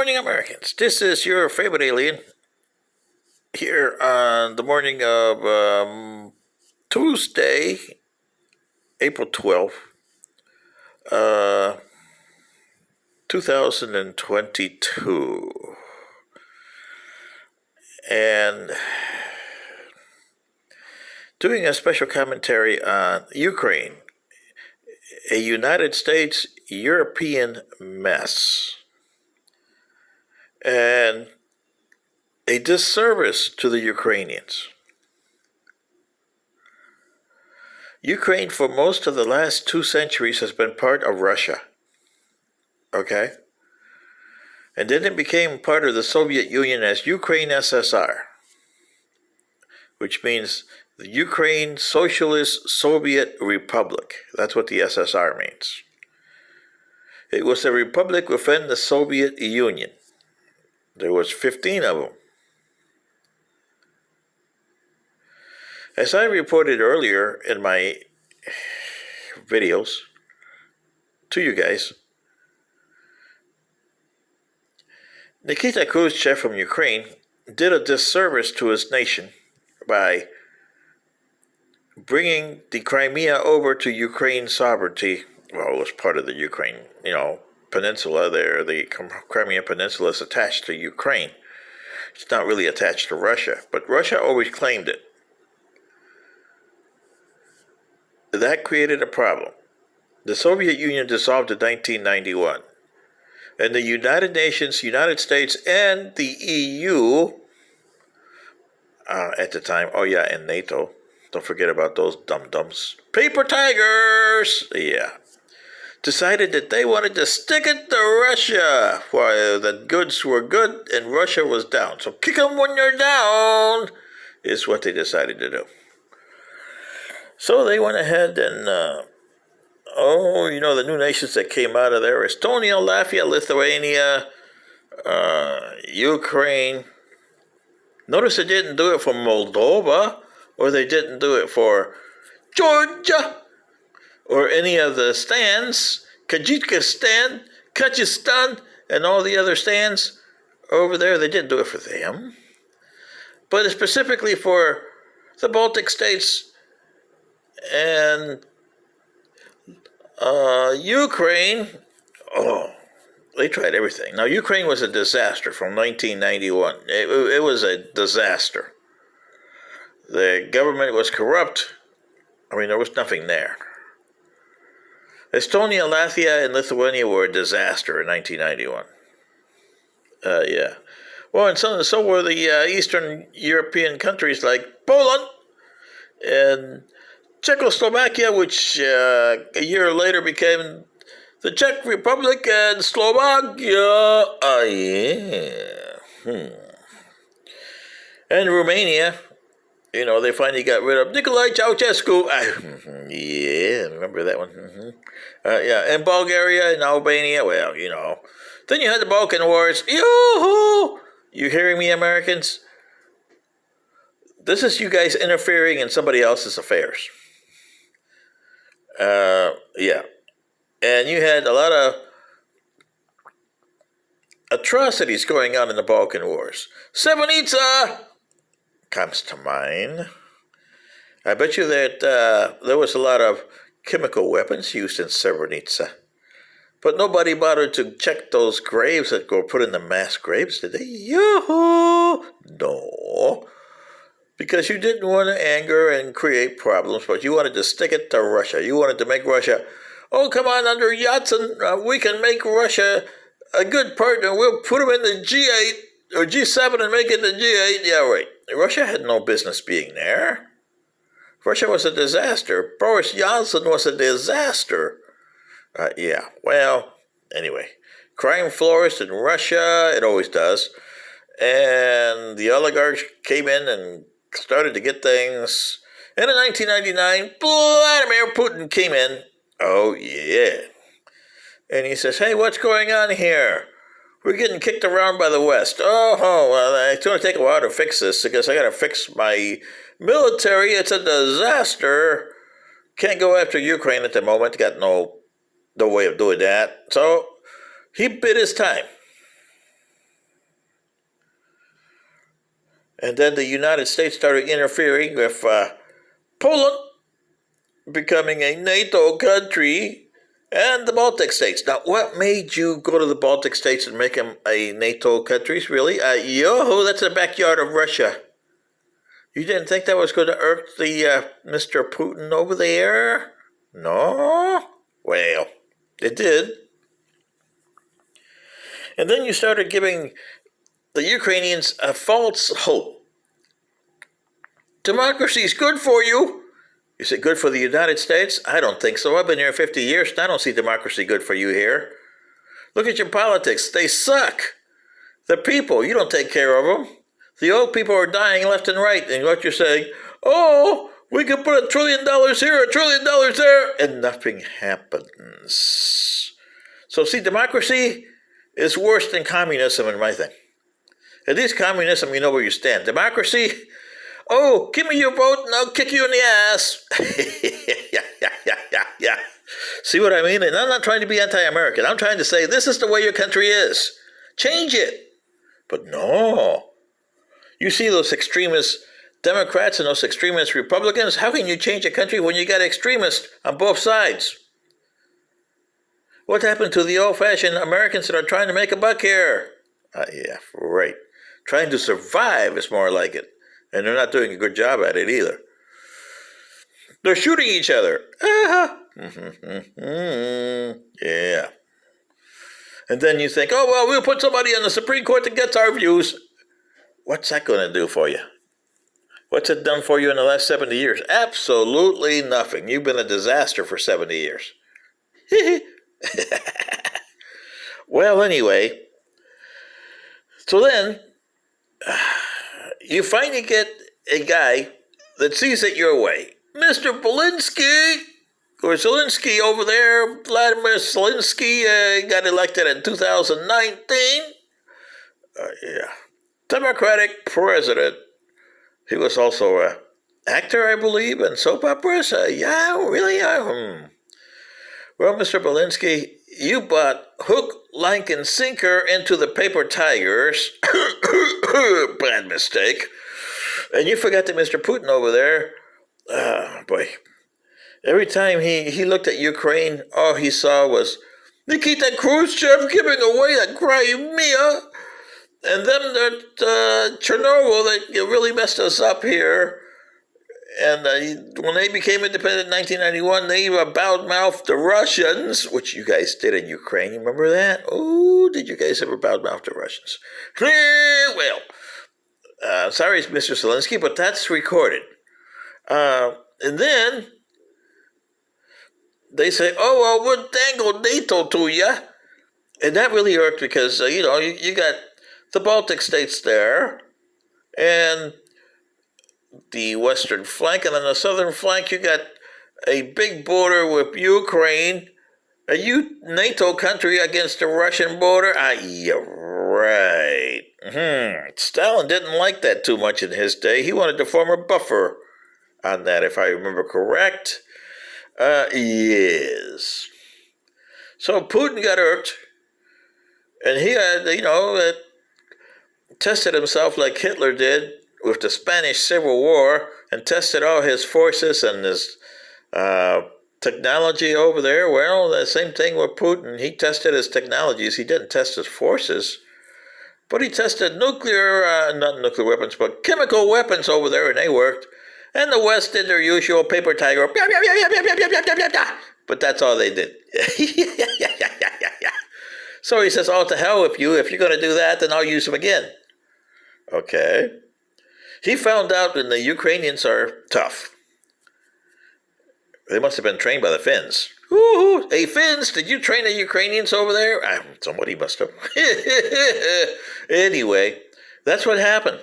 morning, Americans. This is your favorite alien here on the morning of Tuesday, April 12th, uh, 2022. And doing a special commentary on Ukraine, a United States European mess. And a disservice to the Ukrainians. Ukraine, for most of the last 2 centuries, has been part of Russia. Okay? And then it became part of the Soviet Union as Ukraine SSR, which means the Ukraine Socialist Soviet Republic. That's what the SSR means. It was a republic within the Soviet Union. There was 15 of them. As I reported earlier in my videos to you guys, Nikita Khrushchev from Ukraine did a disservice to his nation by bringing the Crimea over to Ukraine sovereignty. Well, it was part of the Ukraine, peninsula there. The Crimea Peninsula is attached to Ukraine. It's not really attached to Russia, but Russia always claimed it. That created a problem. The Soviet Union dissolved in 1991. And the United Nations, United States, and the EU, at the time, and NATO, don't forget about those dum-dums, paper tigers, decided that they wanted to stick it to Russia, while the goods were good and Russia was down. So kick them when you're down, is what they decided to do. So they went ahead and, the new nations that came out of there: Estonia, Latvia, Lithuania, Ukraine. Notice they didn't do it for Moldova, or they didn't do it for Georgia, or any of the stands, Kyrgyzstan, Kyrgyzstan, and all the other stands over there. They didn't do it for them. But specifically for the Baltic states and Ukraine, they tried everything. Now, Ukraine was a disaster from 1991. It was a disaster. The government was corrupt. There was nothing there. Estonia, Latvia, and Lithuania were a disaster in 1991. Well, and so were the Eastern European countries like Poland and Czechoslovakia, which a year later became the Czech Republic, and Slovakia. And Romania, they finally got rid of Nicolae Ceausescu. Remember that one? And Bulgaria and Albania. Well, Then you had the Balkan Wars. Yoo-hoo! You hearing me, Americans? This is you guys interfering in somebody else's affairs. And you had a lot of atrocities going on in the Balkan Wars. Srebrenica comes to mind. I bet you that there was a lot of chemical weapons used in Srebrenica. But nobody bothered to check those graves that were put in the mass graves, did they? Yoo-hoo! No. Because you didn't want to anger and create problems, but you wanted to stick it to Russia. You wanted to make Russia, come on, under Yeltsin, we can make Russia a good partner. We'll put them in the G8 or G7 and make it the G8. Yeah, right. Russia had no business being there. Russia was a disaster. Boris Yeltsin was a disaster. Well, anyway. Crime flourished in Russia. It always does. And the oligarchs came in and started to get things. And in 1999, Vladimir Putin came in. Oh, yeah. And he says, hey, what's going on here? We're getting kicked around by the West. It's going to take a while to fix this because I got to fix my military. It's a disaster. Can't go after Ukraine at the moment. Got no way of doing that. So he bid his time. And then the United States started interfering with Poland becoming a NATO country and the Baltic states. Now, what made you go to the Baltic states and make them a NATO countries, really? That's the backyard of Russia. You didn't think that was going to irk the Mr. Putin over there? No? Well, it did. And then you started giving the Ukrainians a false hope. Democracy is good for you. Is it good for the United States? I don't think so. I've been here 50 years and I don't see democracy good for you here. Look at your politics. They suck. The people, you don't take care of them. The old people are dying left and right. And what you're saying, oh, we can put $1 trillion here, $1 trillion there, and nothing happens. So see, democracy is worse than communism in my thing. At least communism, you know where you stand. Democracy, oh, give me your vote and I'll kick you in the ass. yeah. See what I mean? And I'm not trying to be anti-American. I'm trying to say this is the way your country is. Change it. But no. You see those extremist Democrats and those extremist Republicans? How can you change a country when you got extremists on both sides? What happened to the old-fashioned Americans that are trying to make a buck here? Yeah, right. Trying to survive is more like it. And they're not doing a good job at it either. They're shooting each other. Yeah. And then you think, oh, well, we'll put somebody on the Supreme Court that gets our views. What's that going to do for you? What's it done for you in the last 70 years? Absolutely nothing. You've been a disaster for 70 years. Well, anyway, so then you finally get a guy that sees it your way. Mr. Zelensky, or Zelensky over there, Vladimir Zelensky, got elected in 2019. Yeah. Democratic president. He was also an actor, I believe, in soap operas. Yeah, really? Well, Mr. Zelensky, you bought hook, line, and sinker into the paper tigers. Bad mistake. And you forgot that Mr. Putin over there, boy, every time he looked at Ukraine, all he saw was Nikita Khrushchev giving away the Crimea. And then that Chernobyl that really messed us up here. And when they became independent in 1991, they bowed-mouthed the Russians, which you guys did in Ukraine. You remember that? Oh, did you guys ever bowed-mouth the Russians? Well, sorry, Mr. Zelensky, but that's recorded. And then they say, oh, well, we'll dangle NATO to you. And that really irked because, you got the Baltic states there, and the western flank, and on the southern flank you got a big border with Ukraine, a NATO country against the Russian border. Yeah, right. Stalin didn't like that too much in his day. He wanted to form a buffer on that, if I remember correct. Yes. So Putin got irked, and he had, tested himself like Hitler did with the Spanish Civil War and tested all his forces and his technology over there. Well, the same thing with Putin. He tested his technologies. He didn't test his forces. But he tested not nuclear weapons, but chemical weapons over there, and they worked. And the West did their usual paper tiger. But that's all they did. So he says, oh, to hell with you. If you're going to do that, then I'll use them again. Okay. He found out that the Ukrainians are tough. They must have been trained by the Finns. Ooh, hey, Finns, did you train the Ukrainians over there? Somebody must have. Anyway, that's what happened.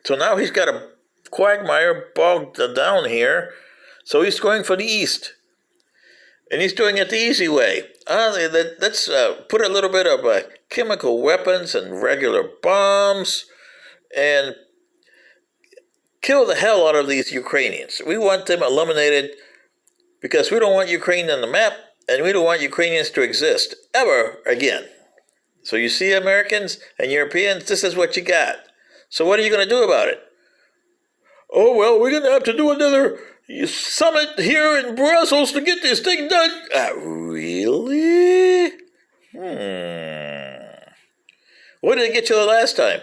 So now he's got a quagmire bogged down here. So he's going for the East. And he's doing it the easy way. Let's put a little bit of chemical weapons and regular bombs and kill the hell out of these Ukrainians. We want them eliminated because we don't want Ukraine on the map, and we don't want Ukrainians to exist ever again. So you see, Americans and Europeans, this is what you got. So what are you going to do about it? Oh, well, we're going to have to do another summit here in Brussels to get this thing done. Really? What did it get you the last time?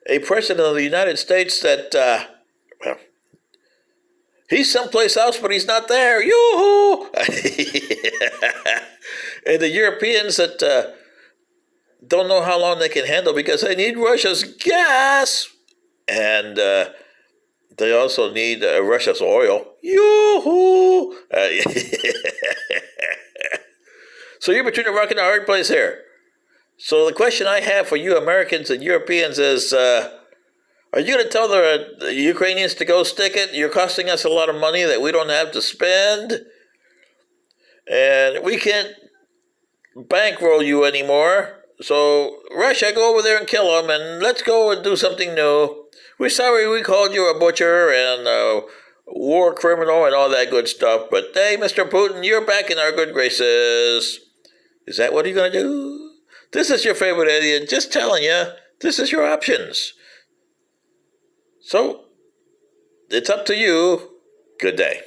A president of the United States that, well, he's someplace else, but he's not there. Yoo-hoo! And the Europeans that don't know how long they can handle because they need Russia's gas. And they also need Russia's oil. Yoo-hoo! So you're between a rock and a hard place here. So the question I have for you Americans and Europeans is, are you going to tell the Ukrainians to go stick it? You're costing us a lot of money that we don't have to spend. And we can't bankroll you anymore. So Russia, go over there and kill them, and let's go and do something new. We're sorry we called you a butcher and a war criminal and all that good stuff. But hey, Mr. Putin, you're back in our good graces. Is that what you're going to do? This is your favorite idiot, just telling you, this is your options. So, it's up to you. Good day.